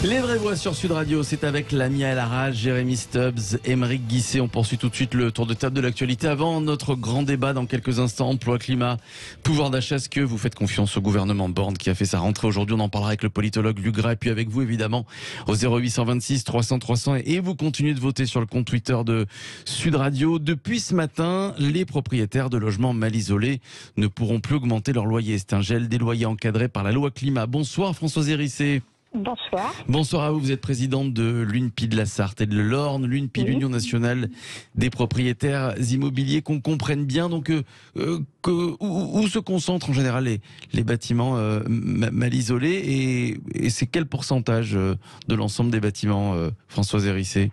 Les vraies voix sur Sud Radio, c'est avec Lamia El Haraj, Jérémy Stubbs, Émeric Guisset. On poursuit tout de suite le tour de table de l'actualité. Avant notre grand débat dans quelques instants, emploi, climat, pouvoir d'achat. Est-ce que vous faites confiance au gouvernement Borne qui a fait sa rentrée aujourd'hui? On en parlera avec le politologue Luc Gras et puis avec vous évidemment au 0826 300 300. Et vous continuez de voter sur le compte Twitter de Sud Radio. Depuis ce matin, les propriétaires de logements mal isolés ne pourront plus augmenter leur loyer. C'est un gel des loyers encadré par la loi climat. Bonsoir Françoise Hérissé. Bonsoir. Bonsoir à vous, vous êtes présidente de l'UNPI de la Sarthe et de l'Orne, l'UNPI, l'Union nationale des propriétaires immobiliers, qu'on comprenne bien donc où se concentrent en général les bâtiments mal isolés et c'est quel pourcentage de l'ensemble des bâtiments, Françoise Hérissé?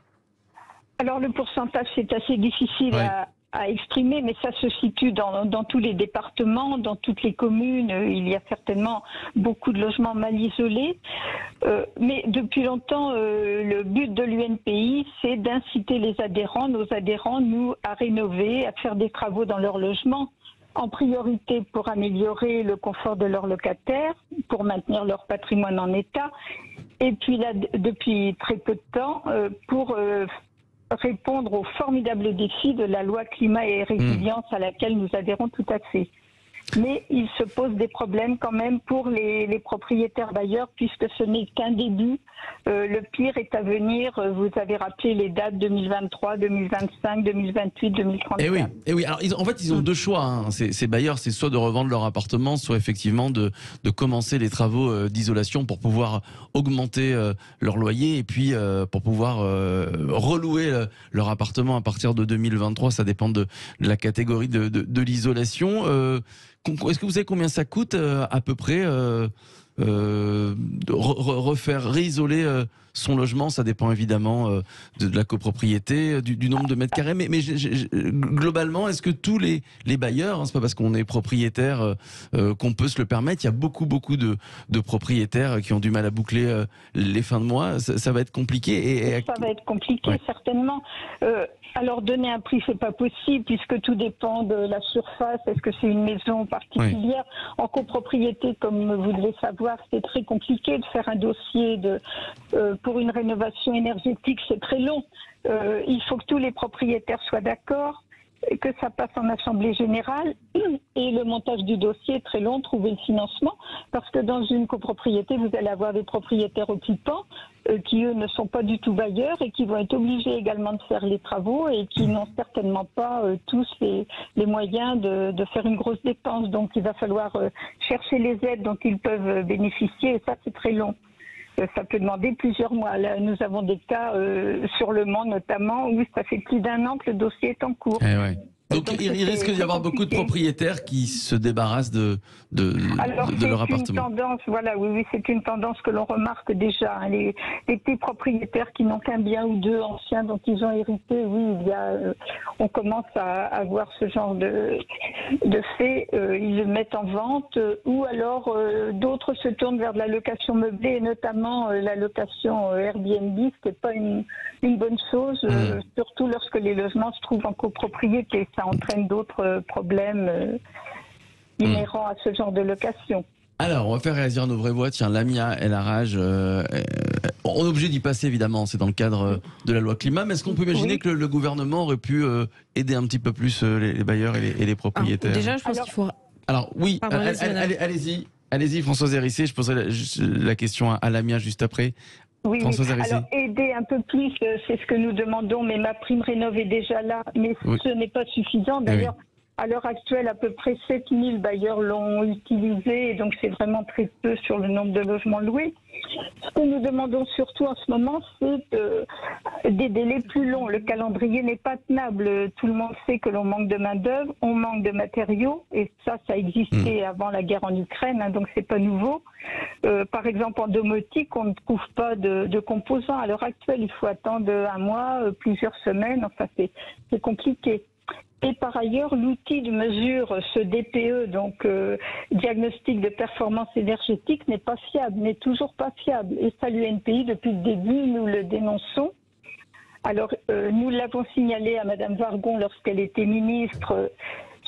Alors le pourcentage c'est assez difficile à exprimer, mais ça se situe dans tous les départements, dans toutes les communes. Il y a certainement beaucoup de logements mal isolés. Mais depuis longtemps, le but de l'UNPI, c'est d'inciter les adhérents, nos adhérents, nous, à rénover, à faire des travaux dans leur logement, en priorité pour améliorer le confort de leurs locataires, pour maintenir leur patrimoine en état, et puis là, depuis très peu de temps, pour répondre au formidable défi de la loi climat et résilience à laquelle nous adhérons tout à fait. Mais il se pose des problèmes quand même pour les propriétaires bailleurs puisque ce n'est qu'un début. Le pire est à venir. Vous avez rappelé les dates 2023, 2025, 2028, 2034. Et oui. Alors, en fait, ils ont deux choix. Hein. Ces bailleurs, c'est soit de revendre leur appartement, soit effectivement de commencer les travaux d'isolation pour pouvoir augmenter leur loyer et puis pour pouvoir relouer leur appartement à partir de 2023. Ça dépend de la catégorie de l'isolation. Est-ce que vous savez combien ça coûte à peu près réisoler son logement? Ça dépend évidemment de la copropriété, du nombre de mètres carrés. Mais globalement, est-ce que tous les bailleurs, hein, c'est pas parce qu'on est propriétaire qu'on peut se le permettre. Il y a beaucoup de propriétaires qui ont du mal à boucler les fins de mois. Ça va être compliqué. Ça va être compliqué, certainement. Alors donner un prix, c'est pas possible puisque tout dépend de la surface. Est-ce que c'est une maison particulière? En copropriété, comme vous devez savoir, c'est très compliqué de faire un dossier pour une rénovation énergétique. C'est très long. Il faut que tous les propriétaires soient d'accord, que ça passe en assemblée générale et le montage du dossier est très long, trouver le financement parce que dans une copropriété vous allez avoir des propriétaires occupants qui eux ne sont pas du tout bailleurs et qui vont être obligés également de faire les travaux et qui n'ont certainement pas tous les moyens de faire une grosse dépense, donc il va falloir chercher les aides dont ils peuvent bénéficier et ça c'est très long. Ça peut demander plusieurs mois. Là, nous avons des cas sur Le Mans notamment où ça fait plus d'1 an que le dossier est en cours. Donc il risque d'y avoir beaucoup de propriétaires qui se débarrassent de leur appartement. C'est une tendance, c'est une tendance que l'on remarque déjà. Hein. Les petits propriétaires qui n'ont qu'un bien ou deux anciens dont ils ont hérité, on commence à avoir ce genre de fait. Ils le mettent en vente ou alors d'autres se tournent vers de la location meublée et notamment la location Airbnb, ce qui n'est pas une bonne chose, surtout lorsque les logements se trouvent en copropriété. Ça entraîne d'autres problèmes inhérents à ce genre de location. Alors, on va faire réagir nos vraies voix. Tiens, Lamia El Haraj, on est obligé d'y passer évidemment, c'est dans le cadre de la loi climat, mais est-ce qu'on peut imaginer que le gouvernement aurait pu aider un petit peu plus les bailleurs et les propriétaires? Déjà, je pense qu'il faut... Alors oui, allez-y Françoise Hérissé, je poserai la question à Lamia juste après. Oui, alors aider un peu plus, c'est ce que nous demandons, mais ma prime rénov est déjà là, mais ce n'est pas suffisant. D'ailleurs, à l'heure actuelle, à peu près 7000 bailleurs l'ont utilisé, et donc c'est vraiment très peu sur le nombre de logements loués. Ce que nous demandons surtout en ce moment, c'est des délais plus longs. Le calendrier n'est pas tenable. Tout le monde sait que l'on manque de main-d'œuvre, on manque de matériaux, et ça existait avant la guerre en Ukraine, hein, donc c'est pas nouveau. Par exemple, en domotique, on ne trouve pas de composants. À l'heure actuelle, il faut attendre 1 mois, plusieurs semaines, enfin c'est compliqué. Et par ailleurs, l'outil de mesure, ce DPE, donc diagnostic de performance énergétique, n'est pas fiable, n'est toujours pas fiable. Et ça, l'UNPI, depuis le début, nous le dénonçons. Alors, nous l'avons signalé à Madame Wargon lorsqu'elle était ministre.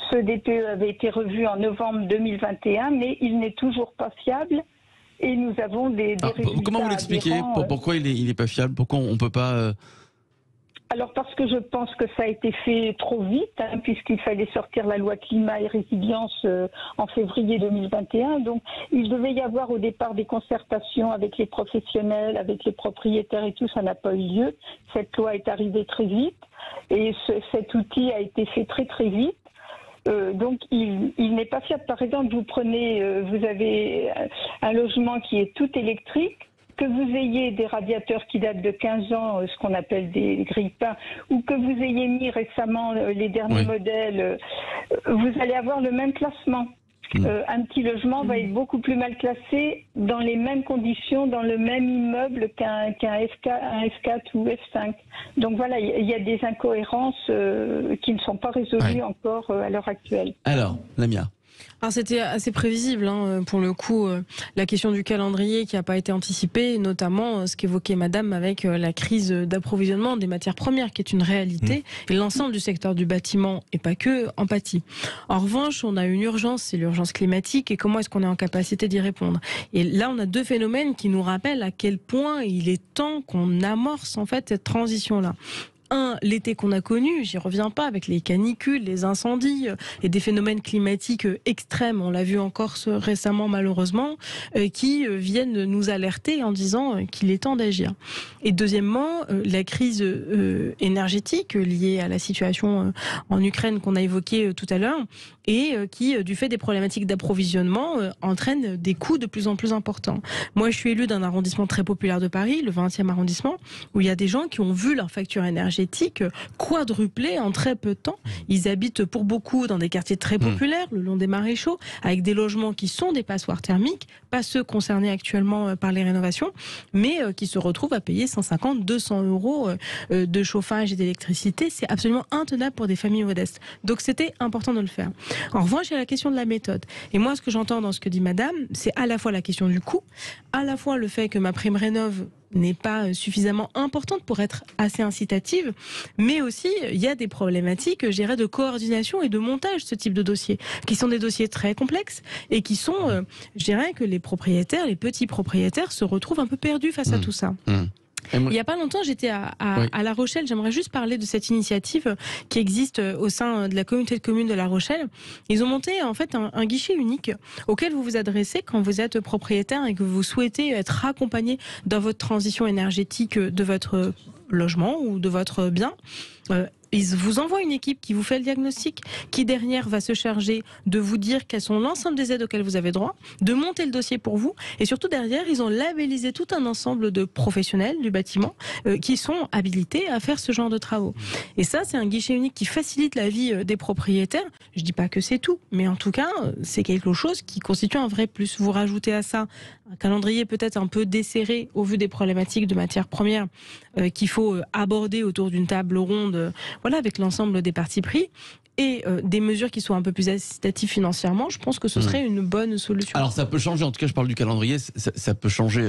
Ce DPE avait été revu en novembre 2021, mais il n'est toujours pas fiable. et nous avons des résultats. Comment vous l'expliquez? Pourquoi il est pas fiable? Pourquoi on peut pas Alors parce que je pense que ça a été fait trop vite, puisqu'il fallait sortir la loi climat et résilience en février 2021. Donc il devait y avoir au départ des concertations avec les professionnels, avec les propriétaires et tout, ça n'a pas eu lieu. Cette loi est arrivée très vite et cet outil a été fait très très vite. Donc il n'est pas fiable. Par exemple, vous avez un logement qui est tout électrique, que vous ayez des radiateurs qui datent de 15 ans, ce qu'on appelle des grille-pains, ou que vous ayez mis récemment les derniers modèles, vous allez avoir le même classement. Un petit logement va être beaucoup plus mal classé dans les mêmes conditions, dans le même immeuble qu'un F4 ou F5. Donc voilà, il y a des incohérences qui ne sont pas résolues encore à l'heure actuelle. Alors, Lamia. Alors c'était assez prévisible, pour le coup, la question du calendrier qui n'a pas été anticipée, notamment ce qu'évoquait Madame avec la crise d'approvisionnement des matières premières, qui est une réalité, et l'ensemble du secteur du bâtiment, et pas que, en pâtit. En revanche, on a une urgence, c'est l'urgence climatique, et comment est-ce qu'on est en capacité d'y répondre? Et là, on a deux phénomènes qui nous rappellent à quel point il est temps qu'on amorce en fait cette transition-là. L'été qu'on a connu, j'y reviens pas, avec les canicules, les incendies et des phénomènes climatiques extrêmes, on l'a vu encore récemment malheureusement, qui viennent nous alerter en disant qu'il est temps d'agir. Et deuxièmement, la crise énergétique liée à la situation en Ukraine qu'on a évoquée tout à l'heure, et qui, du fait des problématiques d'approvisionnement, entraîne des coûts de plus en plus importants. Moi, je suis élue d'un arrondissement très populaire de Paris, le 20e arrondissement, où il y a des gens qui ont vu leur facture énergétique quadruplée en très peu de temps. Ils habitent pour beaucoup dans des quartiers très populaires, le long des maréchaux, avec des logements qui sont des passoires thermiques, pas ceux concernés actuellement par les rénovations, mais qui se retrouvent à payer 150, 200 euros de chauffage et d'électricité. C'est absolument intenable pour des familles modestes. Donc c'était important de le faire. En revanche, il y a la question de la méthode. Et moi, ce que j'entends dans ce que dit Madame, c'est à la fois la question du coût, à la fois le fait que ma prime rénov' n'est pas suffisamment importante pour être assez incitative, mais aussi il y a des problématiques, je dirais, de coordination et de montage, ce type de dossiers, qui sont des dossiers très complexes et qui sont, je dirais, que les propriétaires, les petits propriétaires se retrouvent un peu perdus face à tout ça. Il n'y a pas longtemps, j'étais à La Rochelle. J'aimerais juste parler de cette initiative qui existe au sein de la communauté de communes de La Rochelle. Ils ont monté en fait un guichet unique auquel vous vous adressez quand vous êtes propriétaire et que vous souhaitez être accompagné dans votre transition énergétique de votre logement ou de votre bien. Ils vous envoient une équipe qui vous fait le diagnostic, qui derrière va se charger de vous dire quelles sont l'ensemble des aides auxquelles vous avez droit, de monter le dossier pour vous, et surtout derrière, ils ont labellisé tout un ensemble de professionnels du bâtiment qui sont habilités à faire ce genre de travaux. Et ça, c'est un guichet unique qui facilite la vie des propriétaires. Je dis pas que c'est tout, mais en tout cas, c'est quelque chose qui constitue un vrai plus. Vous rajoutez à ça un calendrier peut-être un peu desserré au vu des problématiques de matières premières qu'il faut aborder autour d'une table ronde, voilà, avec l'ensemble des parties pris, et des mesures qui soient un peu plus incitatives financièrement, je pense que ce serait une bonne solution. Alors ça peut changer, en tout cas je parle du calendrier, ça peut changer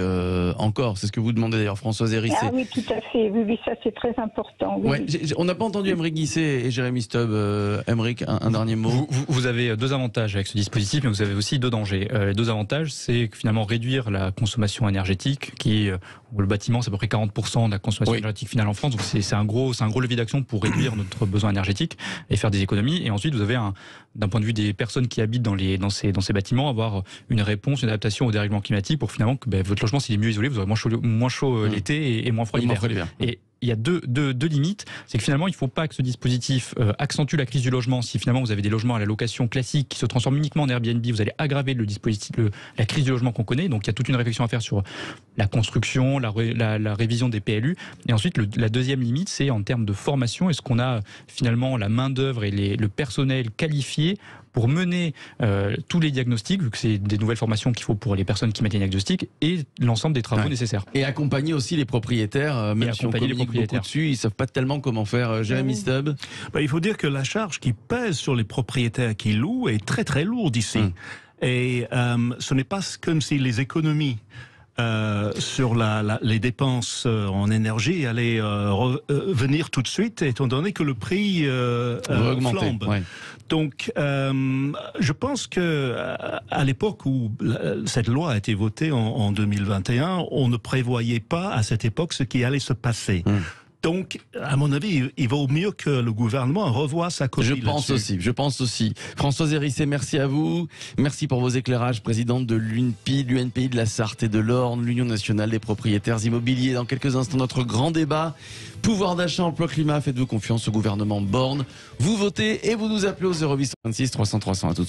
encore, c'est ce que vous demandez d'ailleurs Françoise Hérissé. Ah oui, tout à fait, oui, ça c'est très important. Oui. Ouais, on n'a pas entendu Aymeric Guisset et Jérémy Stubbs. Aymeric, un dernier mot. Vous avez deux avantages avec ce dispositif, mais vous avez aussi deux dangers. Les deux avantages, c'est que finalement réduire la consommation énergétique, qui le bâtiment c'est à peu près 40% de la consommation énergétique finale en France, donc c'est un gros levier d'action pour réduire notre besoin énergétique et faire des économies. Et ensuite, vous avez d'un point de vue des personnes qui habitent dans ces bâtiments, avoir une réponse, une adaptation au dérèglement climatique pour finalement que votre logement, s'il est mieux isolé, vous aurez moins chaud l'été et moins froid l'hiver. Et il y a deux limites, c'est que finalement il ne faut pas que ce dispositif accentue la crise du logement. Si finalement vous avez des logements à la location classique qui se transforment uniquement en Airbnb, vous allez aggraver la crise du logement qu'on connaît. Donc il y a toute une réflexion à faire sur la construction, la révision des PLU. Et ensuite la deuxième limite, c'est en termes de formation. Est-ce qu'on a finalement la main d'œuvre et le personnel qualifié pour mener tous les diagnostics, vu que c'est des nouvelles formations qu'il faut pour les personnes qui mettent les diagnostics, et l'ensemble des travaux nécessaires. Et accompagner aussi les propriétaires, même si on communique beaucoup dessus, ils ne savent pas tellement comment faire. Jérémy Stubbs. Il faut dire que la charge qui pèse sur les propriétaires qui louent est très très lourde ici. Et ce n'est pas comme si les économies sur les dépenses en énergie allaient venir tout de suite, étant donné que le prix flambe. Ouais. Donc, je pense que à l'époque où cette loi a été votée en 2021, on ne prévoyait pas à cette époque ce qui allait se passer. Donc, à mon avis, il vaut mieux que le gouvernement revoie sa copie. Je pense aussi. Françoise Hérissé, merci à vous. Merci pour vos éclairages, présidente de l'UNPI de la Sarthe et de l'Orne, l'Union nationale des propriétaires immobiliers. Dans quelques instants, notre grand débat. Pouvoir d'achat, emploi, climat. Faites-vous confiance au gouvernement Borne. Vous votez et vous nous appelez au 0826 300 300. À tout de suite.